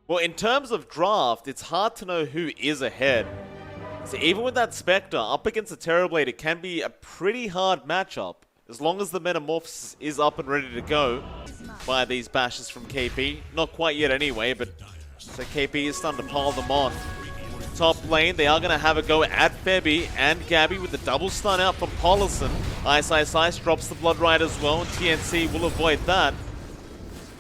Well, in terms of draft, it's hard to know who is ahead. So even with that Spectre, up against the Terrorblade, it can be a pretty hard matchup. As long as the Metamorphosis is up and ready to go by these bashes from KP. Not quite yet anyway, but so KP is starting to pile them on. Top lane, they are going to have a go at Febby and Gabby with the double stun out from Polisan. Ice drops the Blood Ride as well, and TNC will avoid that.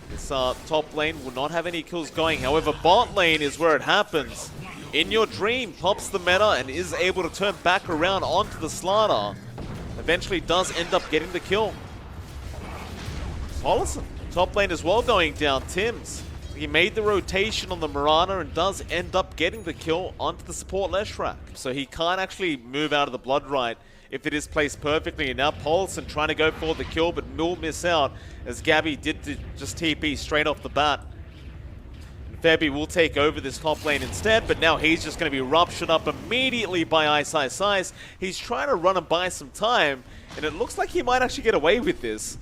This top lane will not have any kills going. However, bot lane is where it happens. In Your Dream pops the meta and is able to turn back around onto the Slardar. Eventually does end up getting the kill. Polisan, top lane as well going down. Tims, he made the rotation on the Mirana and does end up getting the kill onto the support Leshrac. So he can't actually move out of the Blood Right if it is placed perfectly. And now Polisan trying to go for the kill, but will miss out as Gabby did just TP straight off the bat. Febby will take over this top lane instead, but now he's just going to be ruptured up immediately by Ice. He's trying to run and buy some time, and it looks like he might actually get away with this.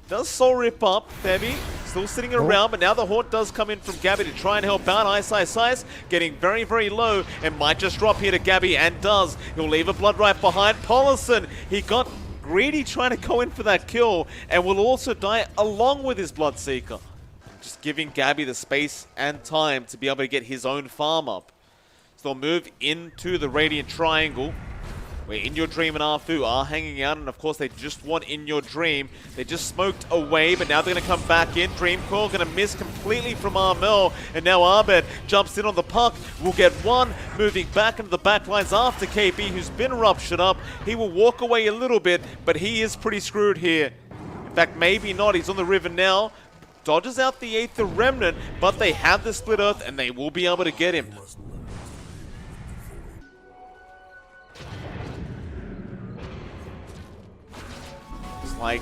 Does soul rip up, Febby, still sitting around, but now the Haunt does come in from Gabby to try and help out. Ice, getting very, very low, and might just drop here to Gabby, and does. He'll leave a Blood right behind. Polisan, he got greedy trying to go in for that kill, and will also die along with his Bloodseeker. Just giving Gabby the space and time to be able to get his own farm up. So they'll move into the Radiant Triangle, where In Your Dream and Arfu are hanging out, and of course they just want In Your Dream. They just smoked away, but now they're going to come back in. Dreamcoil going to miss completely from Armel, and now Abed jumps in on the puck. Will get one, moving back into the backlines after KB, who's been ruptured up. He will walk away a little bit, but he is pretty screwed here. In fact, maybe not. He's on the river now. Dodges out the Aether Remnant, but they have the Split Earth, and they will be able to get him. It's like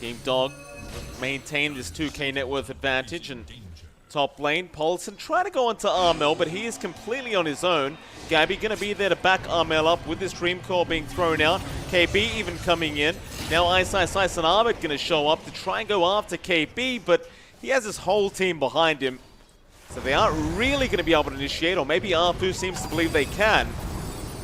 Team Dog maintain this 2k net worth advantage, and top lane, Polisan trying to go onto Armel, but he is completely on his own. Gabby going to be there to back Armel up with this Dreamcoil being thrown out. KB even coming in. Now Ice and Arbit going to show up to try and go after KB, but he has his whole team behind him. So they aren't really going to be able to initiate, or maybe Arfu seems to believe they can.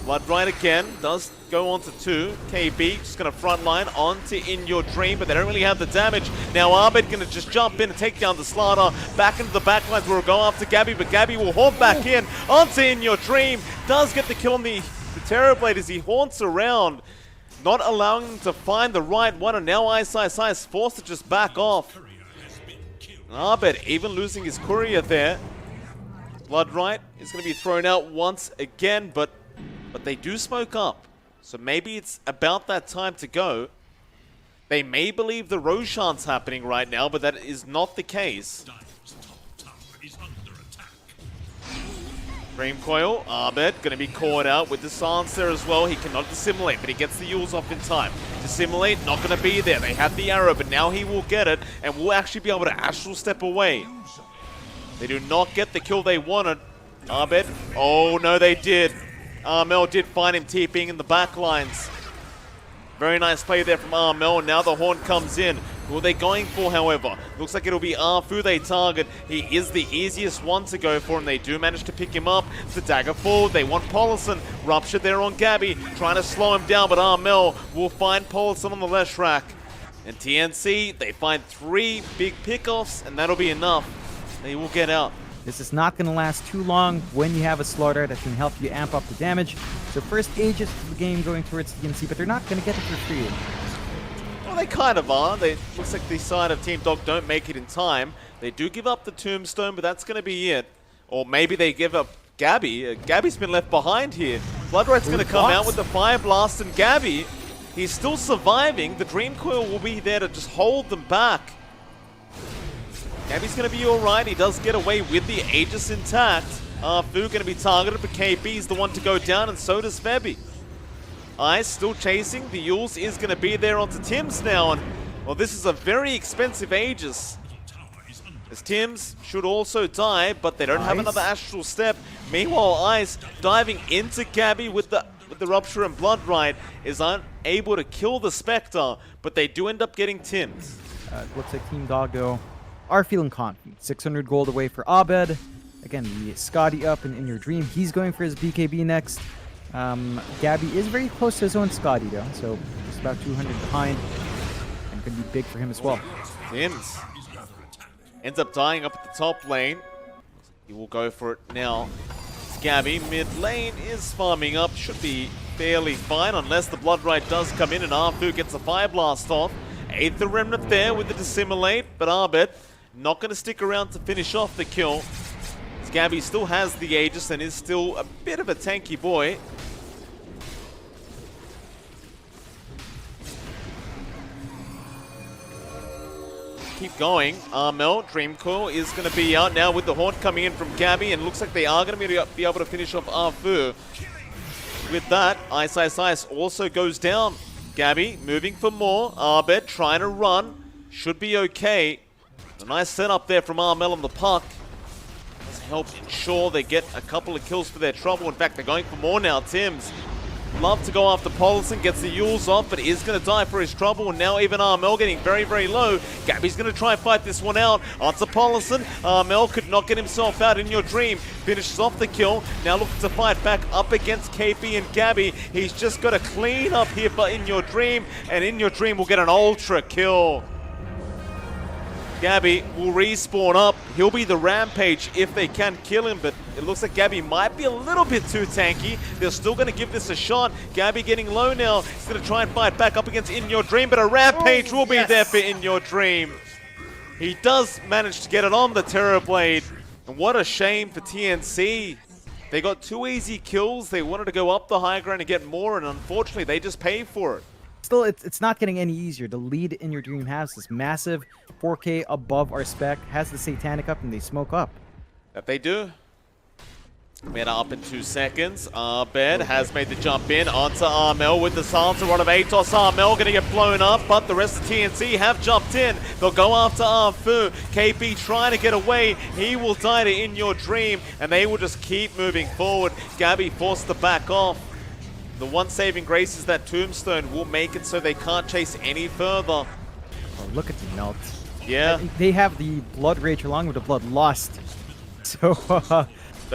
Blood right again, does go on to 2. KB just going to frontline onto In Your Dream, but they don't really have the damage. Now Arbit going to just jump in and take down the Slardar. Back into the backlines where we'll go after Gabby, but Gabby will haunt back in onto In Your Dream. Does get the kill on the Terrorblade as he haunts around, not allowing him to find the right one, and now Ice is forced to just back off. Arbit even losing his courier there. Blood right is going to be thrown out once again, but they do smoke up. So maybe it's about that time to go. They may believe the Roshan's happening right now, but that is not the case. Dreamcoil, Arbit going to be caught out with the silence there as well. He cannot dissimulate, but he gets the Yules off in time. Dissimulate, not going to be there. They have the arrow, but now he will get it, and will actually be able to Astral Step away. They do not get the kill they wanted. Arbit, oh no they did. Armel did find him TPing in the back lines. Very nice play there from Armel, and now the Haunt comes in. Who are they going for, however? Looks like it'll be Arfu they target. He is the easiest one to go for, and they do manage to pick him up. The dagger forward, they want Polisan. Rupture there on Gabby, trying to slow him down, but Armel will find Polisan on the Leshrac. And TNC, they find 3 big pickoffs, and that'll be enough. They will get out. This is not going to last too long when you have a Slaughter that can help you amp up the damage. So first ages of the game going towards TNC, but they're not going to get it for free. Well, they kind of are. Looks like the side of Team Dog don't make it in time. They do give up the Tombstone, but that's going to be it. Or maybe they give up Gabby. Gabby's been left behind here. Bloodright's going to come out with the Fire Blast, and Gabby, he's still surviving. The Dreamcoil will be there to just hold them back. Gabby's going to be alright. He does get away with the Aegis intact. Arfu going to be targeted, but KP's the one to go down, and so does Febby. Ice still chasing. The Yules is going to be there onto Tims now, and well, this is a very expensive Aegis. As Tims should also die, but they don't have another Astral Step. Meanwhile, Ice diving into Gabby with the Rupture, and Blood Right is unable to kill the Spectre, but they do end up getting Tims. Looks like Team Dog, though, are feeling confident. 600 gold away for Abed. Again, the Scotty up in Your Dream. He's going for his BKB next. Gabby is very close to his own Scotty though, so just about 200 behind. And could be big for him as well. Tims ends up dying up at the top lane. He will go for it now. Gabby, mid lane is farming up. Should be fairly fine unless the Blood Rite does come in and Arfu gets a Fire Blast off. Aether Remnant there with the Dissimulate, but Arbet not going to stick around to finish off the kill. Gabby still has the Aegis and is still a bit of a tanky boy. Keep going. Armel, Dreamcoil is going to be out now with the Haunt coming in from Gabby, and looks like they are going to be able to finish off Arfu. With that, Ice also goes down. Gabby moving for more. Arbet trying to run. Should be okay. A nice setup there from Armel on the puck. Does help ensure they get a couple of kills for their trouble. In fact, they're going for more now. Tims love to go after Paulson, gets the Yules off, but is going to die for his trouble. And now even Armel getting very, very low. Gabby's going to try and fight this one out. Onto Paulson. Armel could not get himself out. In Your Dream finishes off the kill. Now looking to fight back up against KP and Gabby. He's just got to clean up here for In Your Dream, and In Your Dream will get an ultra kill. Gabby will respawn up. He'll be the Rampage if they can kill him, but it looks like Gabby might be a little bit too tanky. They're still going to give this a shot. Gabby getting low now. He's going to try and fight back up against In Your Dream, but a Rampage will be there for In Your Dream. He does manage to get it on the Terrorblade. And what a shame for TNC. They got 2 easy kills. They wanted to go up the high ground and get more, and unfortunately, they just paid for it. Still, it's not getting any easier. The lead In Your Dream has this massive 4K above our spec, has the Satanic up, and they smoke up. That they do. Meta up in 2 seconds. Arbed has made the jump in onto Armel with the silencer rod of Atos. Armel going to get blown up, but the rest of TNC have jumped in. They'll go after Arfu. KP trying to get away. He will die to In Your Dream, and they will just keep moving forward. Gabby forced to back off. The one saving grace is that Tombstone will make it so they can't chase any further. Oh, look at the melt. Yeah. They have the Blood Rage along with the Blood Lost. So,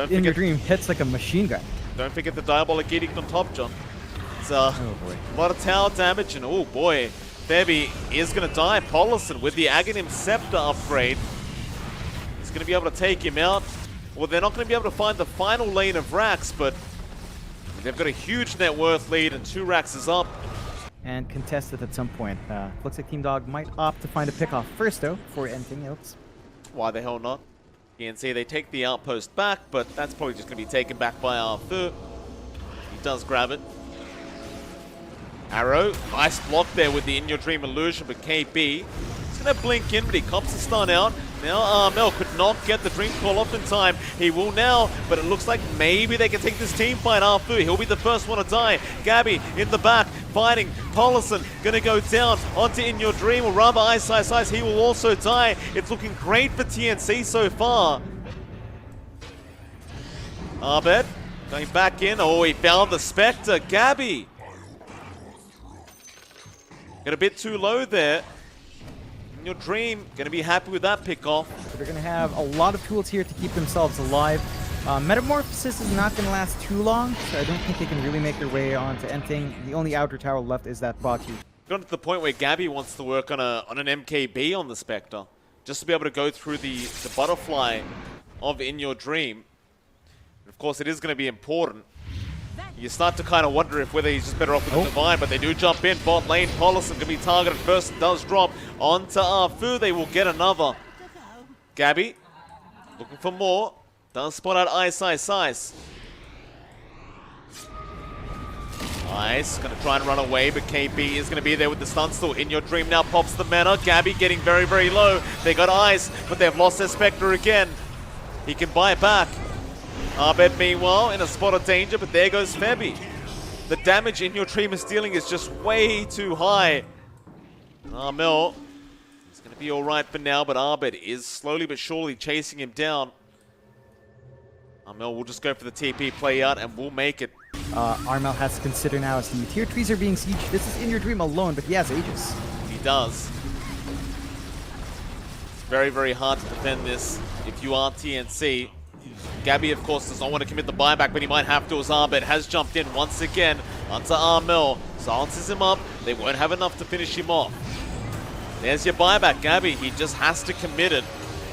In Your Dream hits like a machine gun. Don't forget the Diabolic Edict on top, John. It's oh boy. a lot of tower damage, and oh boy, Febby is going to die. Paulison with the Aghanim Scepter upgrade is going to be able to take him out. Well, they're not going to be able to find the final lane of racks, but they've got a huge net worth lead, and 2 racks is up. And contested at some point. Looks like Team Dog might opt to find a pickoff first, though, before anything else. Why the hell not? TNC, they take the outpost back, but that's probably just going to be taken back by Arthur. He does grab it. Arrow, nice block there with the In Your Dream illusion, but KB, he's going to blink in, but he cops the stun out. Now Armel could not get the Dream Call off in time. He will now, but it looks like maybe they can take this team fight. Arfu, he'll be the first one to die. Gabby in the back, fighting. Paulison gonna go down onto In Your Dream, or rather Ice, he will also die. It's looking great for TNC so far. Arbet going back in. Oh, he found the Spectre. Gabby got a bit too low there. In Your Dream, going to be happy with that pick-off. So they're going to have a lot of tools here to keep themselves alive. Metamorphosis is not going to last too long, so I don't think they can really make their way onto anything. The only outer tower left is that Baki. Gone to the point where Gabby wants to work on an MKB on the Spectre, just to be able to go through the butterfly of In Your Dream. And of course, it is going to be important. You start to kind of wonder if whether he's just better off with the Divine, but they do jump in. Bot lane, Paulison can be targeted first and does drop onto Arfu. They will get another. Gabby looking for more. Does spot out Ice. Ice gonna try and run away, but KP is gonna be there with the stun still. In Your Dream now pops the mana. Gabby getting very, very low. They got Ice, but they've lost their Spectre again. He can buy it back. Arbed, meanwhile, in a spot of danger, but there goes Febby. The damage In Your Dream is dealing is just way too high. Armel is going to be alright for now, but Arbed is slowly but surely chasing him down. Armel will just go for the TP play out and will make it. Armel has to consider now as the tier 3s are being sieged. This is In Your Dream alone, but he has Aegis. He does. very, very hard to defend this if you are TNC. Gabby, of course, does not want to commit the buyback, but he might have to as Arbed has jumped in once again onto Armel. Silences him up. They won't have enough to finish him off. There's your buyback, Gabby. He just has to commit it.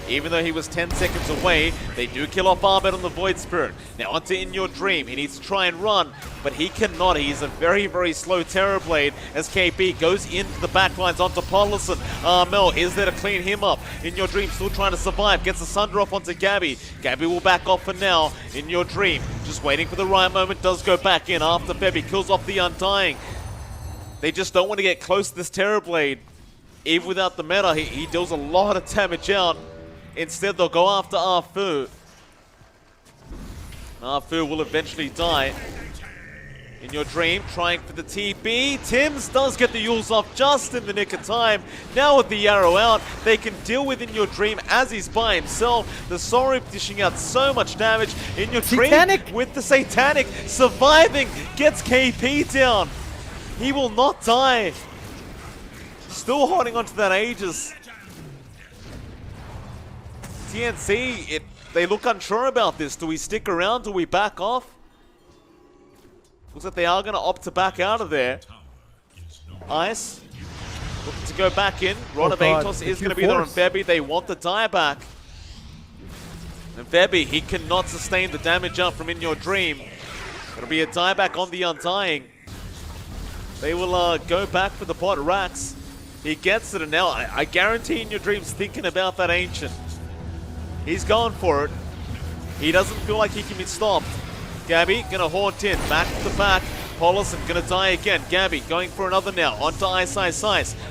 Even though he was 10 seconds away, they do kill off Arbed on the Void Spirit. Now onto In Your Dream. He needs to try and run, but he cannot. He's a very, very slow Terrorblade as KP goes into the backlines onto Paulison. Mel is there to clean him up. In Your Dream still trying to survive. Gets the Sunder off onto Gabby. Gabby will back off for now. In Your Dream, just waiting for the right moment, does go back in after Febby kills off the Undying. They just don't want to get close to this Terrorblade. Even without the meta, he deals a lot of damage out. Instead, they'll go after Arfu. Arfu will eventually die. In Your Dream, trying for the TB. Tims does get the Yules off just in the nick of time. Now with the arrow out, they can deal with In Your Dream as he's by himself. The Sorry dishing out so much damage. In Your Dream with the Satanic surviving, gets KP down. He will not die. Still holding on to that Aegis. TNC, they look unsure about this. Do we stick around? Do we back off? Looks like they are going to opt to back out of there. Ice looking to go back in. Rod of Atos is going to be there on Febby. They want the dieback. And Febby, he cannot sustain the damage up from In Your Dream. It'll be a dieback on the Undying. They will go back for the bot Rax. He gets it, and now I guarantee In Your Dream's thinking about that Ancient. He's going for it. He doesn't feel like he can be stopped. Gabby gonna haunt in, back to the back. Paulison gonna die again. Gabby going for another now, onto Ice.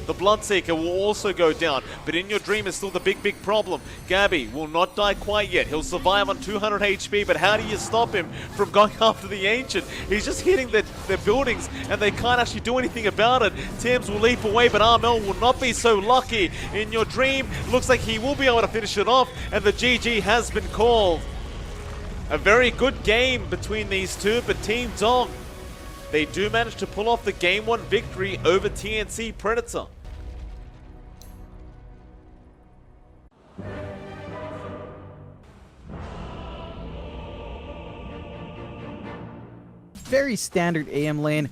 The Bloodseeker will also go down, but In Your Dream is still the big problem. Gabby will not die quite yet. He'll survive on 200 HP, but how do you stop him from going after the Ancient? He's just hitting their buildings, and they can't actually do anything about it. Tims will leap away, but Armel will not be so lucky. In Your Dream, looks like he will be able to finish it off, and the GG has been called. A very good game between these two, but Team Dog, they do manage to pull off the Game 1 victory over TNC Predator. Very standard AM lane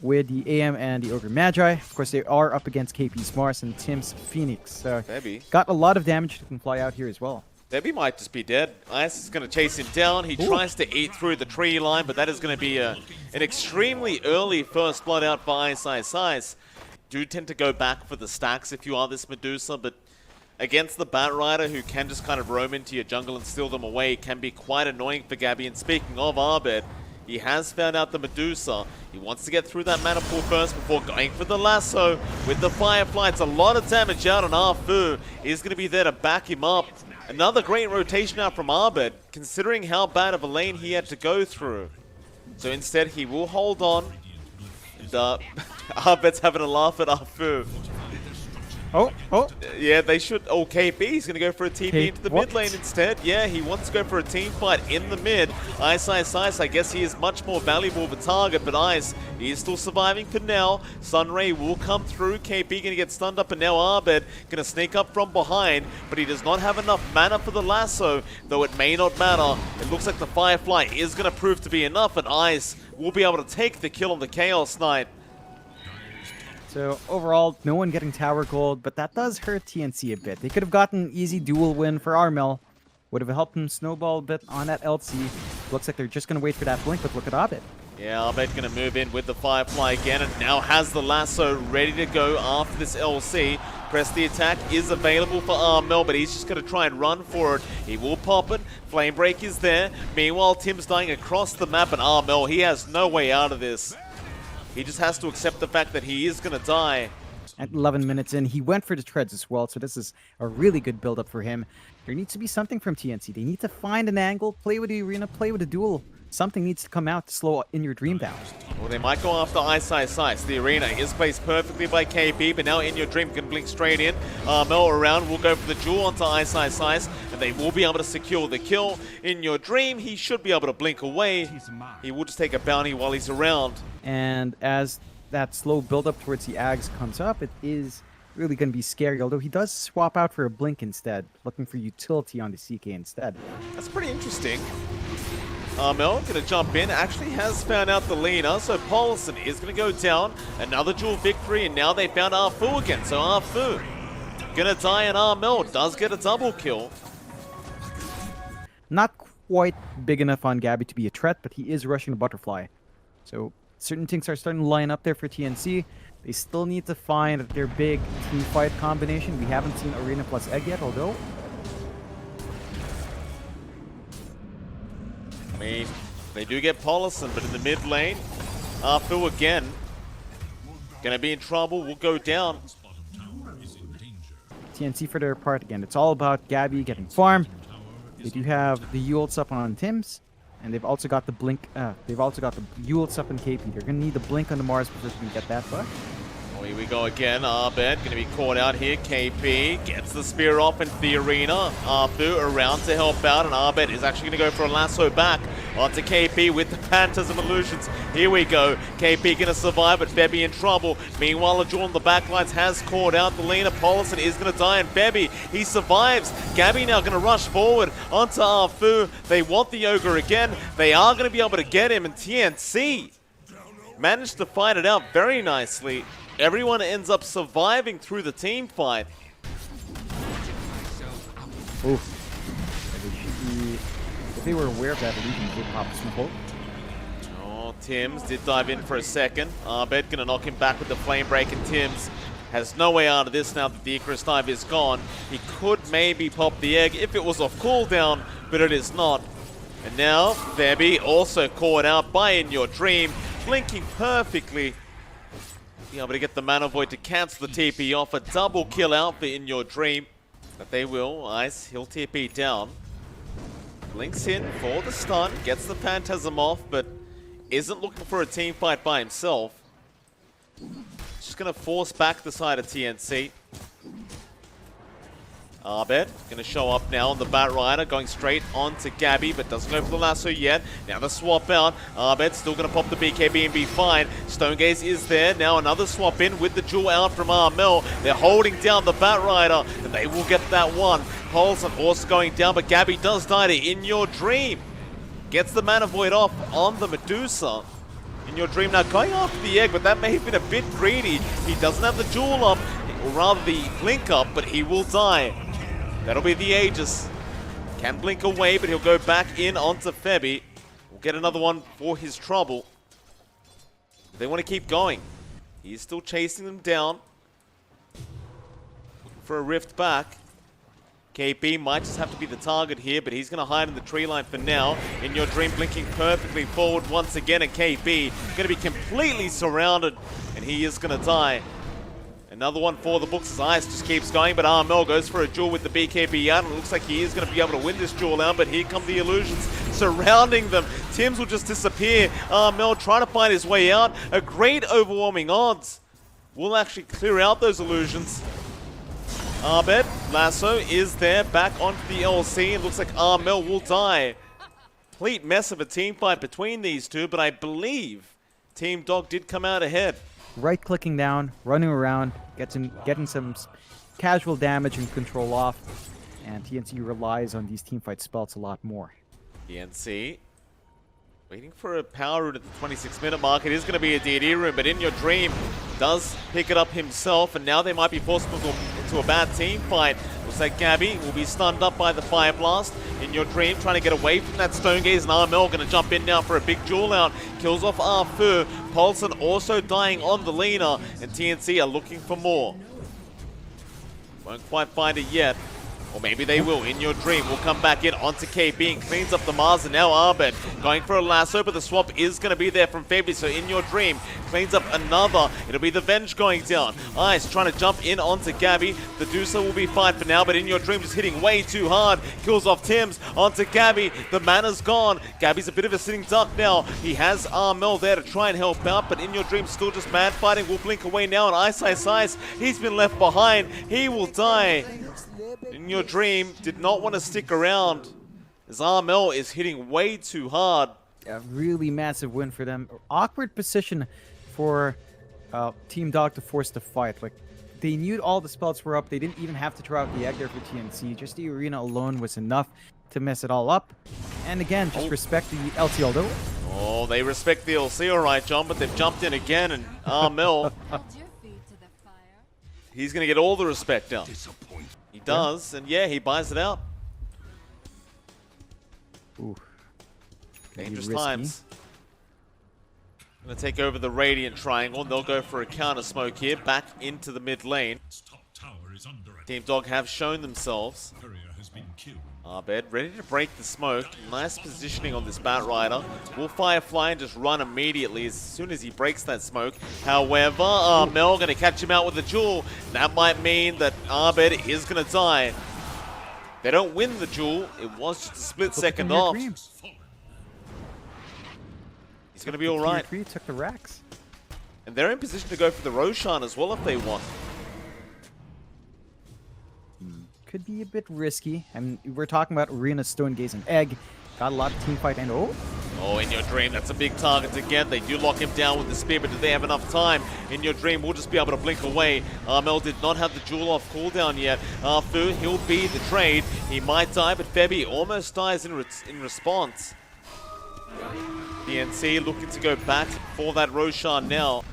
with the AM and the Ogre Magi. Of course, they are up against KP's Mars and Tim's Phoenix. Got a lot of damage that can fly out here as well. Debbie might just be dead. Ice is going to chase him down. He tries to eat through the tree line, but that is going to be an extremely early first blood out for Ice. Do tend to go back for the stacks if you are this Medusa, but against the Bat Rider, who can just kind of roam into your jungle and steal them away, can be quite annoying for Gabby. And speaking of Arbed, he has found out the Medusa. He wants to get through that mana pool first before going for the lasso. With the Firefly, it's a lot of damage out on Arfu. He's going to be there to back him up. Another great rotation out from Arbed, considering how bad of a lane he had to go through. So instead, he will hold on. And Arbed's having a laugh at Arfu. Yeah, they should. Oh, KP, he's going to go for a TP into the mid lane instead. Yeah, he wants to go for a team fight in the mid. Ice, I guess he is much more valuable of a target, but Ice, he is still surviving for now. Sunray will come through. KP going to get stunned up, and now Arbed going to sneak up from behind, but he does not have enough mana for the lasso, though it may not matter. It looks like the Firefly is going to prove to be enough, and Ice will be able to take the kill on the Chaos Knight. So overall, no one getting tower gold, but that does hurt TNC a bit. They could have gotten an easy duel win for Armel. Would have helped him snowball a bit on that LC. Looks like they're just going to wait for that blink, but look at Abed. Yeah, Abed going to move in with the Firefly again, and now has the lasso ready to go after this LC. Press the attack is available for Armel, but he's just going to try and run for it. He will pop it. Flame Break is there. Meanwhile, Tim's dying across the map, and Armel, he has no way out of this. He just has to accept the fact that he is going to die. At 11 minutes in, he went for the treads as well, so this is a really good build-up for him. There needs to be something from TNC. They need to find an angle, play with the arena, play with the duel. Something needs to come out to slow In Your Dream down. Well, they might go after Ice. The arena is placed perfectly by KP, but now In Your Dream can blink straight in. Mel around will go for the duel onto Ice, and they will be able to secure the kill. In Your Dream, he should be able to blink away. He will just take a bounty while he's around. And as that slow build-up towards the Ags comes up, it is really going to be scary, although he does swap out for a blink instead, looking for utility on the CK instead. That's pretty interesting. Armel going to jump in, actually has found out the leaner, so Paulson is going to go down. Another duel victory, and now they found Arfu again, so Arfu going to die, and Armel does get a double kill. Not quite big enough on Gabby to be a threat, but he is rushing a butterfly. So certain things are starting to line up there for TNC. They still need to find their big team fight combination. We haven't seen Arena plus Egg yet, although. I mean, they do get Paulson, but in the mid lane, Arfu again gonna be in trouble, will go down. TNC for their part again. It's all about Gabby getting farm. They do have the ults up on Tims, and they've also got the blink. They've also got the ults up in KP. They're gonna need the blink on the Mars before they can get that buck. Oh, here we go again. Arbed gonna be caught out here. KP gets the spear off into the arena. Arfu around to help out, and Arbed is actually gonna go for a lasso back onto KP with the Phantasm Illusions. Here we go. KP gonna survive, but Bebby in trouble. Meanwhile, a duel on the backlines has caught out the leaner. Paulson is gonna die, and Bebby, he survives. Gabby now gonna rush forward onto Arfu. They want the Ogre again. They are gonna be able to get him, and TNC managed to fight it out very nicely. Everyone ends up surviving through the team fight. Oof. If they were aware of that illusion, they pop some hope. Oh, Tims did dive in for a second. Arbed gonna knock him back with the flame break, and Tims has no way out of this now that the Icarus dive is gone. He could maybe pop the egg if it was off cooldown, but it is not. And now, Bebby also caught out by In Your Dream, blinking perfectly. Be able to get the Mana Void to cancel the TP off. A double kill out for In Your Dream. But they will. Ice, he'll TP down. Blinks in for the stun. Gets the Phantasm off, but isn't looking for a team fight by himself. Just going to force back the side of TNC. Arbed going to show up now on the Bat Rider, going straight on to Gabby, but doesn't go for the lasso yet. Now the swap out. Arbed still going to pop the BKB and be fine. Stonegaze is there. Now another swap in with the duel out from Armel. They're holding down the Bat Rider, and they will get that one. Paulson also going down, but Gabby does die to In Your Dream. Gets the Mana Void off on the Medusa. In Your Dream now going after the egg, but that may have been a bit greedy. He doesn't have the duel up, or rather the blink up, but he will die. That'll be the Aegis. Can blink away, but he'll go back in onto Febby. We'll get another one for his trouble. They want to keep going. He's still chasing them down. Looking for a rift back. KP might just have to be the target here, but he's going to hide in the tree line for now. In Your Dream blinking perfectly forward once again, and KP going to be completely surrounded, and he is going to die. Another one for the books as Ice just keeps going, but Armel goes for a duel with the BKB out, and it looks like he is going to be able to win this duel out, but here come the illusions surrounding them. Tims will just disappear. Armel trying to find his way out. A great overwhelming odds will actually clear out those illusions. Arbed, lasso is there, back onto the LC. It looks like Armel will die. Complete mess of a team fight between these two, but I believe Team Dog did come out ahead. Right-clicking down, running around, getting some casual damage and control off, and TNC relies on these teamfight spells a lot more. TNC waiting for a power root at the 26-minute mark. It is going to be a DD room, but In Your Dream does pick it up himself, and now they might be forced into a bad team fight. Looks like Gabby will be stunned up by the Fire Blast. In Your Dream trying to get away from that Stone Gaze, and Armel going to jump in now for a big duel out. Kills off Arfu. Paulson also dying on the leaner, and TNC are looking for more. Won't quite find it yet. Or maybe they will. In Your Dream will come back in onto KP and cleans up the Mars, and now Arbed going for a lasso, but the swap is going to be there from Febby, so In Your Dream cleans up another. It'll be the Venge going down. Ice trying to jump in onto Gabby. The Deucer will be fine for now, but In Your Dream just hitting way too hard. Kills off Tims onto Gabby. The mana's gone. Gabby's a bit of a sitting duck now. He has Armel there to try and help out, but In Your Dream still just mad fighting. Will blink away now, and Ice. He's been left behind. He will die. In Your Dream did not want to stick around, as Armel is hitting way too hard. A really massive win for them. Awkward position for Team Dog to force the fight. Like, They knew all the spells were up. They didn't even have to throw out the egg there for TNC. Just the arena alone was enough to mess it all up. And again, just respect the LC although. Oh, they respect the LC, all right, John, but they've jumped in again, and Armel, he's going to get all the respect out. He does, and yeah, he buys it out. Ooh. Dangerous Risky. times. Going to take over the Radiant Triangle, and they'll go for a counter smoke here, back into the mid lane. Team Dog have shown themselves. Abed ready to break the smoke. Nice positioning on this Batrider. Will Firefly and just run immediately as soon as he breaks that smoke. However, Mel going to catch him out with a duel. That might mean that Abed is going to die. They don't win the duel. It was just a split second off. He's going to be all right. Took the racks. And they're in position to go for the Roshan as well if they want. Could be a bit risky. I mean, we're talking about Arena, Stone Gaze, and Egg. Got a lot of team fight and Oh, In Your Dream, that's a big target again. They do lock him down with the spear, but do they have enough time? In Your Dream will just be able to blink away. Mel did not have the duel off cooldown yet. Fu, he'll be the trade. He might die, but Febby almost dies in response. TNC looking to go back for that Roshan now.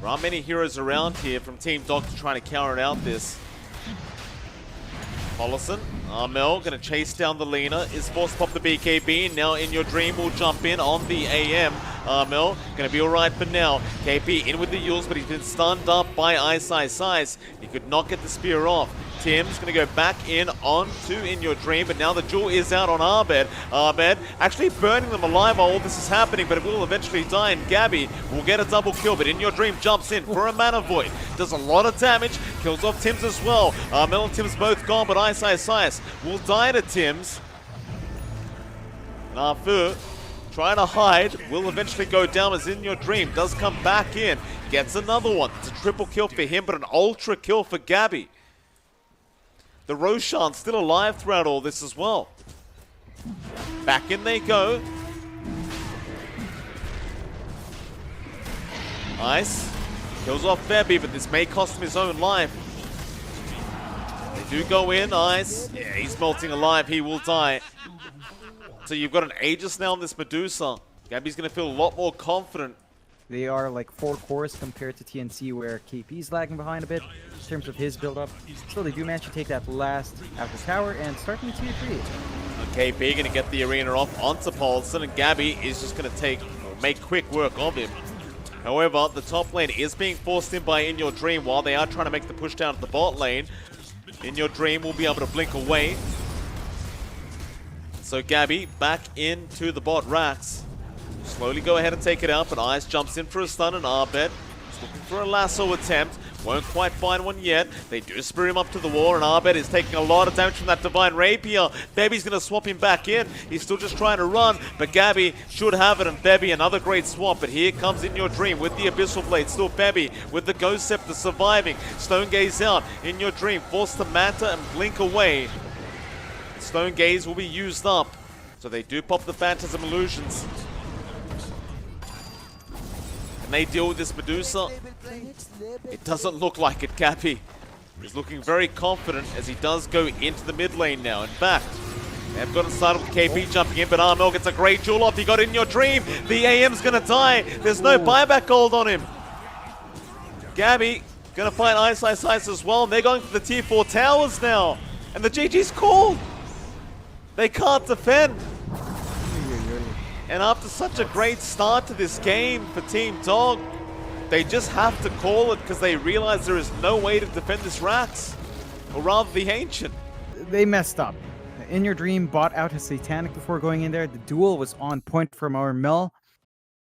There aren't many heroes around here from Team Dog to try to counter out this. Hollison, Armel going to chase down the Lina, is forced to pop the BKB, now In Your Dream will jump in on the AM. Armel going to be alright for now. KP in with the Yules, but he's been stunned up by Ice. He could not get the spear off. Tim's going to go back in onto In Your Dream, but now the duel is out on Abed. Abed actually burning them alive while all this is happening, but it will eventually die, and Gabby will get a double kill, but In Your Dream jumps in for a Mana Void. Does a lot of damage, kills off Tim's as well. Mel and Tim's both gone, but Ice will die to Tim's. Nafu trying to hide, will eventually go down as In Your Dream does come back in. Gets another one. It's a triple kill for him, but an ultra kill for Gabby. The Roshan still alive throughout all this as well. Back in they go. Ice kills off Febby, but this may cost him his own life. They do go in, Ice. Yeah, he's melting alive. He will die. So you've got an Aegis now on this Medusa. Gabby's going to feel a lot more confident. They are like 4 cores compared to TNC, where KP's lagging behind a bit in terms of his build-up. Still, they do manage to take that last outer tower and start from tier 3. KP going to get the arena off onto Paulson, and Gabby is just going to make quick work of him. However, the top lane is being forced in by In Your Dream while they are trying to make the push down to the bot lane. In Your Dream will be able to blink away. So Gabby back into the bot racks. Slowly go ahead and take it out, but Ice jumps in for a stun, and Abed is looking for a lasso attempt. Won't quite find one yet. They do spear him up to the wall, and Abed is taking a lot of damage from that Divine Rapier. Baby's going to swap him back in. He's still just trying to run, but Gabby should have it, and Bebby another great swap. But here comes In Your Dream with the Abyssal Blade. Still Bebby with the Ghost Scepter surviving. Stone Gaze out. In Your Dream forced to Manta and blink away. Stone Gaze will be used up. So they do pop the Phantasm Illusions. They deal with this Medusa. It doesn't look like it. Gabby is looking very confident as he does go into the mid lane now. In fact, they've gotten started with KP jumping in, but Armel gets a great duel off. He got In Your Dream. The AM's going to die. There's no buyback gold on him. Gabby going to fight Ice as well. And they're going for the tier 4 towers now. And the GG's called. They can't defend. And after such a great start to this game for Team Dog, they just have to call it because they realize there is no way to defend this Rax. Or rather, the Ancient. They messed up. In Your Dream bought out his Satanic before going in there. The duel was on point from our Mel.